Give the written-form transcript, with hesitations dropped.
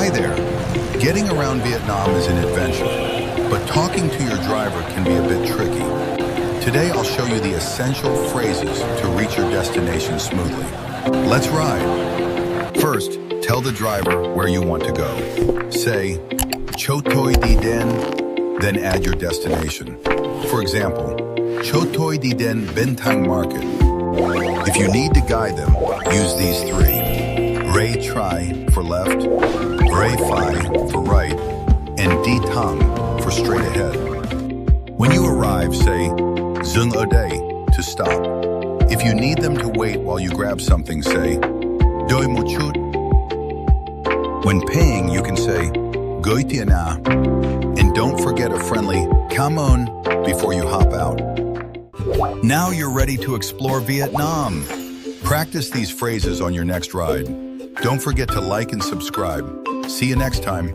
Hi there. Getting around Vietnam is an adventure, but talking to your driver can be a bit tricky. Today I'll show you the essential phrases to reach your destination smoothly. Let's ride. First, tell the driver where you want to go. Say, "Cho tôi đi đến," then add your destination. For example, "Cho tôi đi đến Bến Thang Market." If you need to guide them, use these three. Trái for left, phai for right, and thẳng for straight ahead. When you arrive, say, "Dừng ở đây," to stop. If you need them to wait while you grab something, say, "Đợi một chút." When paying, you can say, "Gửi tiền à?" And don't forget a friendly "Come on" before you hop out. Now you're ready to explore Vietnam. Practice these phrases on your next ride. Don't forget to like and subscribe. See you next time.